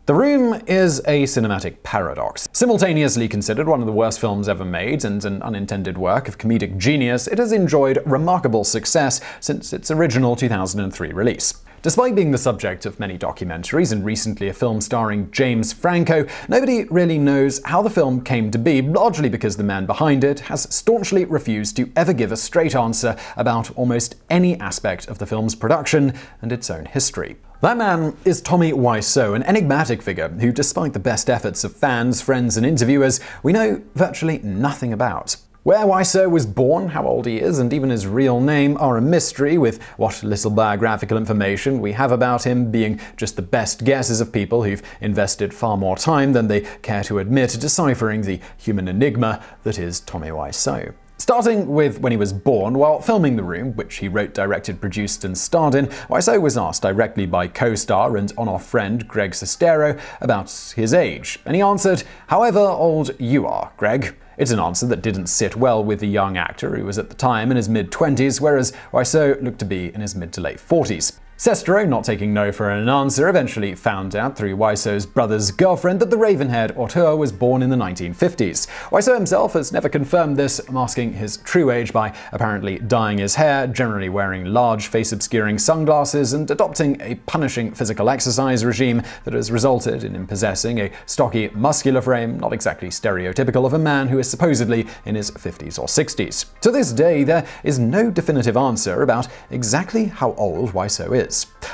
The Room is a cinematic paradox. Simultaneously considered one of the worst films ever made and an unintended work of comedic genius, it has enjoyed remarkable success since its original 2003 release. Despite being the subject of many documentaries and recently a film starring James Franco, nobody really knows how the film came to be, largely because the man behind it has staunchly refused to ever give a straight answer about almost any aspect of the film's production and its own history. That man is Tommy Wiseau, an enigmatic figure who, despite the best efforts of fans, friends, and interviewers, we know virtually nothing about. Where Wiseau was born, how old he is, and even his real name are a mystery, with what little biographical information we have about him being just the best guesses of people who've invested far more time than they care to admit deciphering the human enigma that is Tommy Wiseau. Starting with when he was born, while filming The Room, which he wrote, directed, produced, and starred in, Wiseau was asked directly by co-star and on-off friend Greg Sestero about his age, and he answered, "However old you are, Greg." It's an answer that didn't sit well with the young actor who was at the time in his mid-20s, whereas Wiseau looked to be in his mid to late 40s. Sestero, not taking no for an answer, eventually found out through Wiseau's brother's girlfriend that the raven-haired auteur was born in the 1950s. Wiseau himself has never confirmed this, masking his true age by apparently dyeing his hair, generally wearing large face-obscuring sunglasses, and adopting a punishing physical exercise regime that has resulted in him possessing a stocky, muscular frame, not exactly stereotypical of a man who is supposedly in his 50s or 60s. To this day, there is no definitive answer about exactly how old Wiseau is.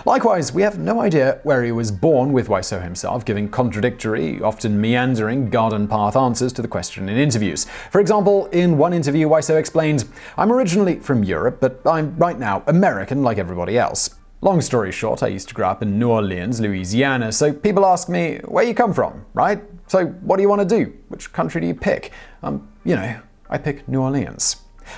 Likewise, we have no idea where he was born, with Wiseau himself giving contradictory, often meandering, garden path answers to the question in interviews. For example, in one interview, Wiseau explained, "I'm originally from Europe, but I'm right now American like everybody else. Long story short, I used to grow up in New Orleans, Louisiana, so people ask me, where you come from, right? So what do you want to do? Which country do you pick? I pick New Orleans."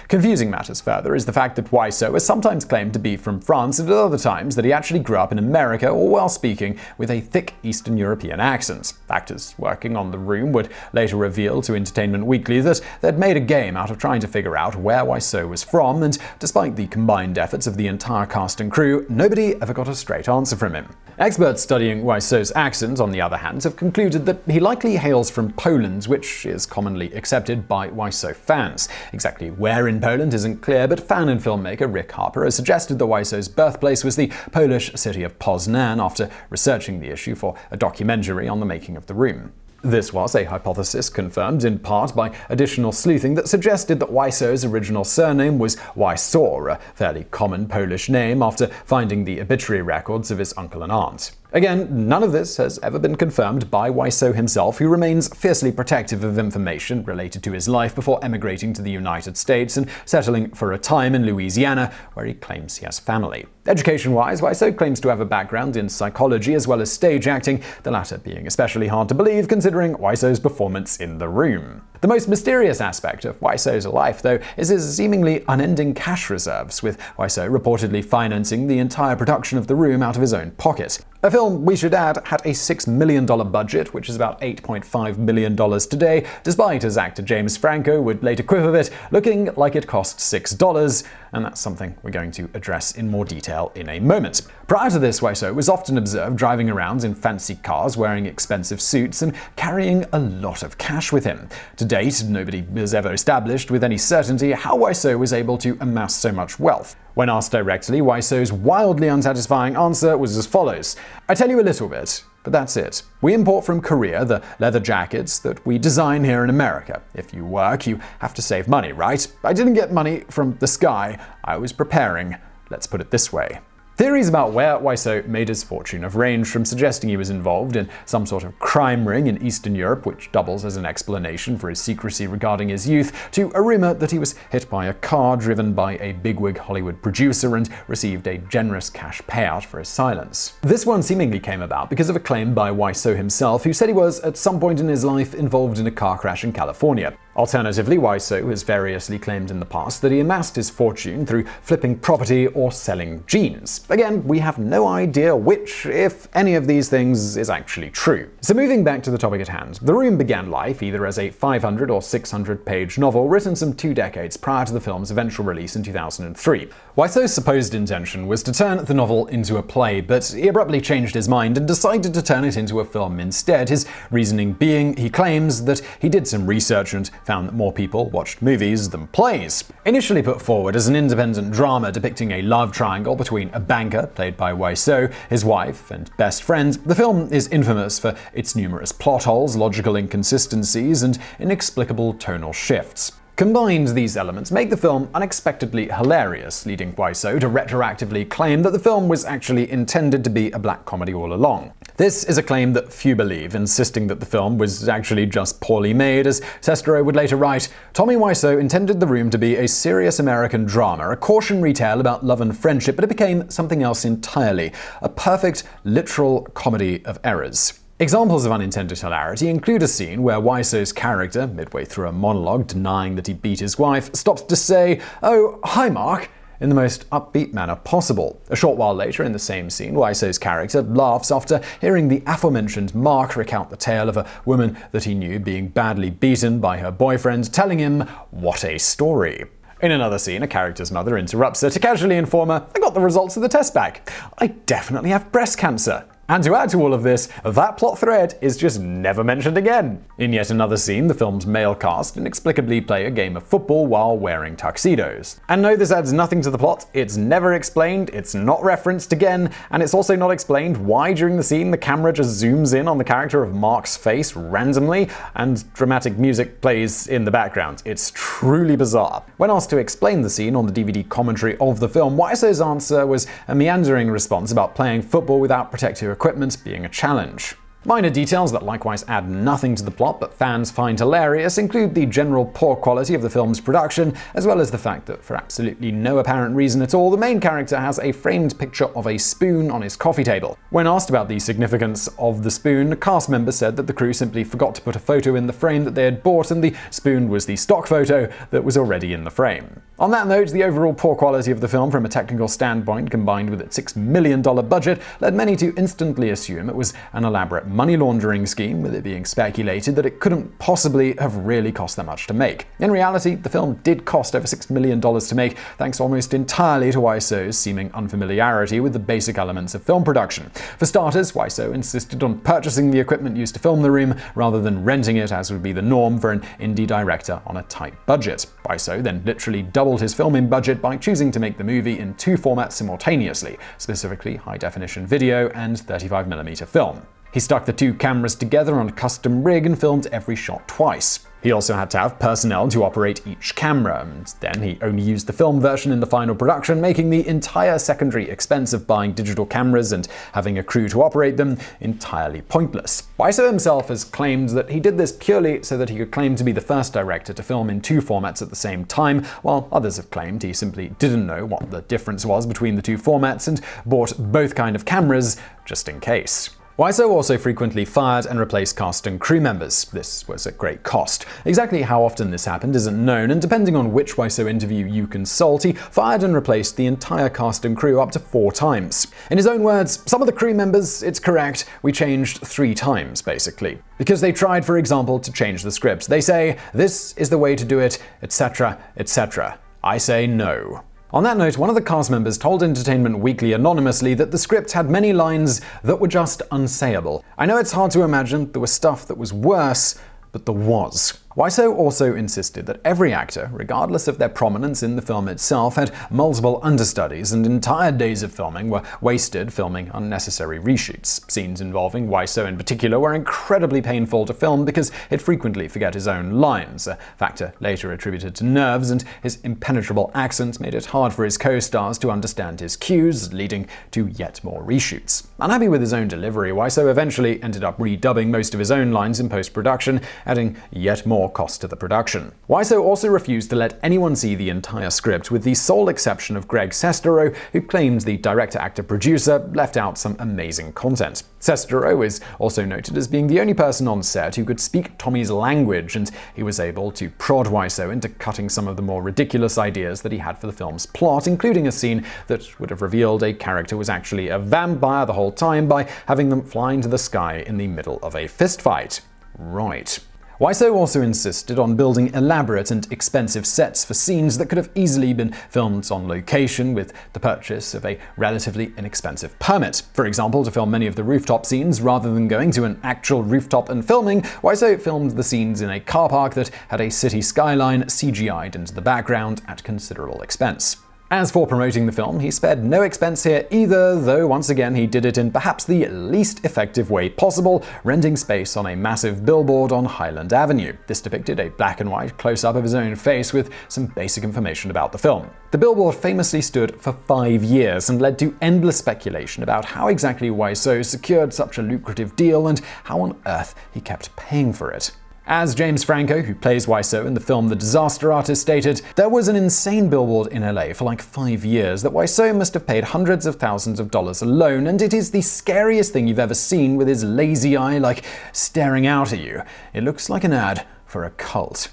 Confusing matters further is the fact that Wiseau has sometimes claimed to be from France and at other times that he actually grew up in America, or while speaking with a thick Eastern European accent. Actors working on The Room would later reveal to Entertainment Weekly that they'd made a game out of trying to figure out where Wiseau was from, and despite the combined efforts of the entire cast and crew, nobody ever got a straight answer from him. Experts studying Wiseau's accent, on the other hand, have concluded that he likely hails from Poland, which is commonly accepted by Wiseau fans. Exactly where in Poland isn't clear, but fan and filmmaker Rick Harper has suggested that Wiseau's birthplace was the Polish city of Poznan after researching the issue for a documentary on the making of The Room. This was a hypothesis confirmed in part by additional sleuthing that suggested that Wiseau's original surname was Wiseau, a fairly common Polish name, after finding the obituary records of his uncle and aunt. Again, none of this has ever been confirmed by Wiseau himself, who remains fiercely protective of information related to his life before emigrating to the United States and settling for a time in Louisiana, where he claims he has family. Education-wise, Wiseau claims to have a background in psychology as well as stage acting, the latter being especially hard to believe considering Wiseau's performance in The Room. The most mysterious aspect of Wiseau's life, though, is his seemingly unending cash reserves, with Wiseau reportedly financing the entire production of The Room out of his own pocket. A film, we should add, had a $6 million budget, which is about $8.5 million today, despite, as actor James Franco would later quip of it, looking like it cost $6, and that's something we're going to address in more detail in a moment. Prior to this, Wiseau was often observed driving around in fancy cars, wearing expensive suits, and carrying a lot of cash with him. To date, nobody has ever established with any certainty how Wiseau was able to amass so much wealth. When asked directly, Wiseau's wildly unsatisfying answer was as follows: "I tell you a little bit, but that's it. We import from Korea the leather jackets that we design here in America. If you work, you have to save money, right? I didn't get money from the sky. I was preparing. Let's put it this way." Theories about where Wiseau made his fortune have ranged from suggesting he was involved in some sort of crime ring in Eastern Europe, which doubles as an explanation for his secrecy regarding his youth, to a rumor that he was hit by a car driven by a bigwig Hollywood producer and received a generous cash payout for his silence. This one seemingly came about because of a claim by Wiseau himself, who said he was, at some point in his life, involved in a car crash in California. Alternatively, Wiseau has variously claimed in the past that he amassed his fortune through flipping property or selling jeans. Again, we have no idea which, if any of these things, is actually true. So moving back to the topic at hand, The Room began life either as a 500 or 600-page novel written some 2 decades prior to the film's eventual release in 2003. Wiseau's supposed intention was to turn the novel into a play, but he abruptly changed his mind and decided to turn it into a film instead, his reasoning being, he claims, that he did some research and found that more people watched movies than plays. Initially put forward as an independent drama depicting a love triangle between a banker, played by Wiseau, his wife, and best friend, the film is infamous for its numerous plot holes, logical inconsistencies, and inexplicable tonal shifts. Combined, these elements make the film unexpectedly hilarious, leading Wiseau to retroactively claim that the film was actually intended to be a black comedy all along. This is a claim that few believe, insisting that the film was actually just poorly made, as Sestero would later write, Tommy Wiseau intended The Room to be a serious American drama, a cautionary tale about love and friendship, but it became something else entirely, a perfect, literal comedy of errors. Examples of unintended hilarity include a scene where Wiseau's character, midway through a monologue denying that he beat his wife, stops to say, "Oh, hi Mark," in the most upbeat manner possible. A short while later in the same scene, Wiseau's character laughs after hearing the aforementioned Mark recount the tale of a woman that he knew being badly beaten by her boyfriend, telling him, "What a story." In another scene, a character's mother interrupts her to casually inform her, "I got the results of the test back. I definitely have breast cancer." And to add to all of this, that plot thread is just never mentioned again. In yet another scene, the film's male cast inexplicably play a game of football while wearing tuxedos. And no, this adds nothing to the plot, it's never explained, it's not referenced again, and it's also not explained why during the scene the camera just zooms in on the character of Mark's face randomly, and dramatic music plays in the background. It's truly bizarre. When asked to explain the scene on the DVD commentary of the film, Wiseau's answer was a meandering response about playing football without protective equipment being a challenge. Minor details that likewise add nothing to the plot but fans find hilarious include the general poor quality of the film's production, as well as the fact that for absolutely no apparent reason at all, the main character has a framed picture of a spoon on his coffee table. When asked about the significance of the spoon, a cast member said that the crew simply forgot to put a photo in the frame that they had bought, and the spoon was the stock photo that was already in the frame. On that note, the overall poor quality of the film from a technical standpoint, combined with its $6 million budget, led many to instantly assume it was an elaborate money laundering scheme, with it being speculated that it couldn't possibly have really cost that much to make. In reality, the film did cost over $6 million to make, thanks almost entirely to Wiseau's seeming unfamiliarity with the basic elements of film production. For starters, Wiseau insisted on purchasing the equipment used to film The Room, rather than renting it as would be the norm for an indie director on a tight budget. Wiseau then literally doubled his filming budget by choosing to make the movie in 2 formats simultaneously, specifically high-definition video and 35mm film. He stuck the 2 cameras together on a custom rig and filmed every shot twice. He also had to have personnel to operate each camera, and then he only used the film version in the final production, making the entire secondary expense of buying digital cameras and having a crew to operate them entirely pointless. Wiseau himself has claimed that he did this purely so that he could claim to be the first director to film in 2 formats at the same time, while others have claimed he simply didn't know what the difference was between the 2 formats and bought both kind of cameras just in case. Wiseau also frequently fired and replaced cast and crew members. This was at great cost. Exactly how often this happened isn't known, and depending on which Wiseau interview you consult, he fired and replaced the entire cast and crew up to 4 times. In his own words, some of the crew members, it's correct, we changed 3 times, basically. Because they tried, for example, to change the script. They say, this is the way to do it, etc., etc. I say no. On that note, one of the cast members told Entertainment Weekly anonymously that the script had many lines that were just unsayable. I know it's hard to imagine, there was stuff that was worse, but there was. Wiseau also insisted that every actor, regardless of their prominence in the film itself, had multiple understudies, and entire days of filming were wasted filming unnecessary reshoots. Scenes involving Wiseau in particular were incredibly painful to film because he'd frequently forget his own lines, a factor later attributed to nerves, and his impenetrable accent made it hard for his co-stars to understand his cues, leading to yet more reshoots. Unhappy with his own delivery, Wiseau eventually ended up redubbing most of his own lines in post-production, adding yet more more cost to the production. Wiseau also refused to let anyone see the entire script, with the sole exception of Greg Sestero, who claimed the director-actor-producer left out some amazing content. Sestero is also noted as being the only person on set who could speak Tommy's language, and he was able to prod Wiseau into cutting some of the more ridiculous ideas that he had for the film's plot, including a scene that would have revealed a character was actually a vampire the whole time by having them fly into the sky in the middle of a fistfight. Right. Wiseau also insisted on building elaborate and expensive sets for scenes that could have easily been filmed on location with the purchase of a relatively inexpensive permit. For example, to film many of the rooftop scenes, rather than going to an actual rooftop and filming, Wiseau filmed the scenes in a car park that had a city skyline CGI'd into the background at considerable expense. As for promoting the film, he spared no expense here either, though once again he did it in perhaps the least effective way possible, renting space on a massive billboard on Highland Avenue. This depicted a black and white close-up of his own face with some basic information about the film. The billboard famously stood for 5 years and led to endless speculation about how exactly Wiseau secured such a lucrative deal and how on earth he kept paying for it. As James Franco, who plays Wiseau in the film The Disaster Artist, stated, "There was an insane billboard in LA for like 5 years that Wiseau must have paid hundreds of thousands of dollars alone, and it is the scariest thing you've ever seen, with his lazy eye like staring out at you. It looks like an ad for a cult."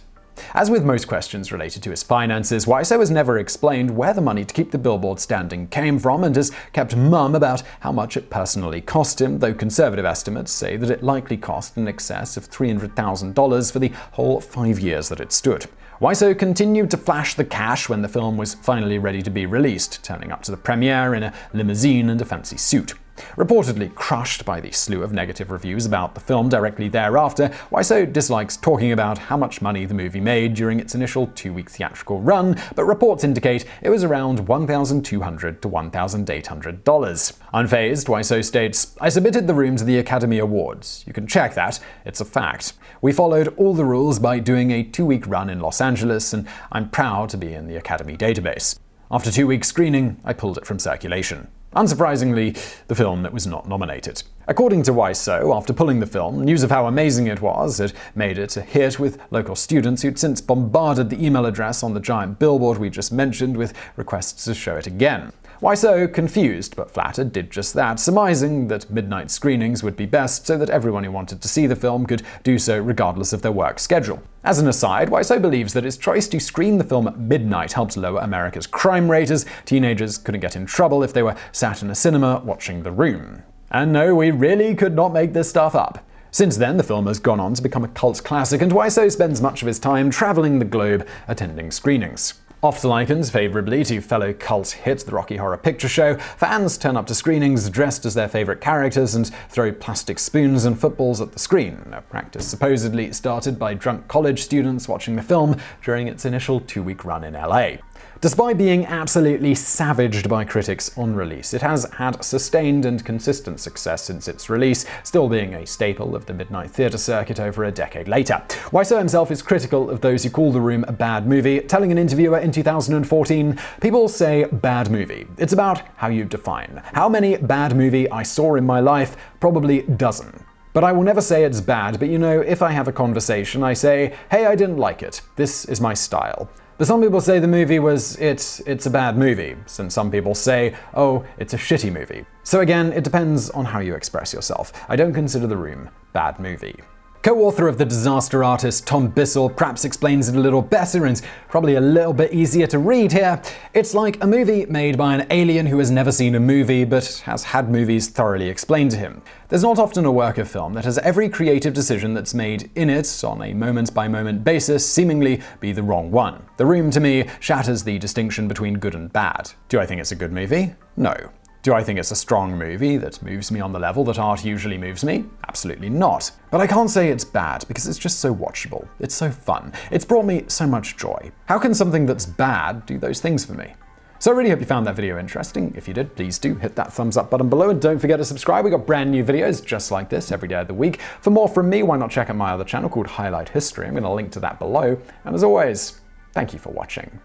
As with most questions related to his finances, Wiseau has never explained where the money to keep the billboard standing came from, and has kept mum about how much it personally cost him, though conservative estimates say that it likely cost in excess of $300,000 for the whole 5 years that it stood. Wiseau continued to flash the cash when the film was finally ready to be released, turning up to the premiere in a limousine and a fancy suit. Reportedly crushed by the slew of negative reviews about the film directly thereafter, Wiseau dislikes talking about how much money the movie made during its initial 2-week theatrical run, but reports indicate it was around $1,200 to $1,800. Unfazed, Wiseau states, "I submitted the room to the Academy Awards. You can check that. It's a fact. We followed all the rules by doing a 2-week run in Los Angeles, and I'm proud to be in the Academy database. After 2 weeks screening, I pulled it from circulation." Unsurprisingly, the film that was not nominated. According to Wiseau, after pulling the film, news of how amazing it was had made it a hit with local students who'd since bombarded the email address on the giant billboard we just mentioned with requests to show it again. Wiseau, confused but flattered, did just that, surmising that midnight screenings would be best so that everyone who wanted to see the film could do so regardless of their work schedule. As an aside, Wiseau believes that his choice to screen the film at midnight helped lower America's crime rate, as teenagers couldn't get in trouble if they were sat in a cinema watching The Room. And no, we really could not make this stuff up. Since then, the film has gone on to become a cult classic, and Wiseau spends much of his time traveling the globe attending screenings. Oft likened favorably to fellow cult hit The Rocky Horror Picture Show, fans turn up to screenings dressed as their favorite characters and throw plastic spoons and footballs at the screen, a practice supposedly started by drunk college students watching the film during its initial 2-week run in LA. Despite being absolutely savaged by critics on release, it has had sustained and consistent success since its release, still being a staple of the midnight theater circuit over a decade later. Wiseau himself is critical of those who call The Room a bad movie, telling an interviewer in 2014, "People say bad movie. It's about how you define. How many bad movie I saw in my life? Probably dozen. But I will never say it's bad, but if I have a conversation, I say, hey, I didn't like it. This is my style." But some people say the movie it's a bad movie, and some people say, oh, it's a shitty movie. So again, it depends on how you express yourself. I don't consider The Room bad movie. Co-author of The Disaster Artist, Tom Bissell, perhaps explains it a little better and probably a little bit easier to read here. It's like a movie made by an alien who has never seen a movie but has had movies thoroughly explained to him. There's not often a work of film that has every creative decision that's made in it on a moment-by-moment basis seemingly be the wrong one. The Room, to me, shatters the distinction between good and bad. Do I think it's a good movie? No. Do I think it's a strong movie that moves me on the level that art usually moves me? Absolutely not. But I can't say it's bad because it's just so watchable. It's so fun. It's brought me so much joy. How can something that's bad do those things for me? So I really hope you found that video interesting. If you did, please do hit that thumbs up button below and don't forget to subscribe. We've got brand new videos just like this every day of the week. For more from me, why not check out my other channel called Highlight History? I'm going to link to that below. And as always, thank you for watching.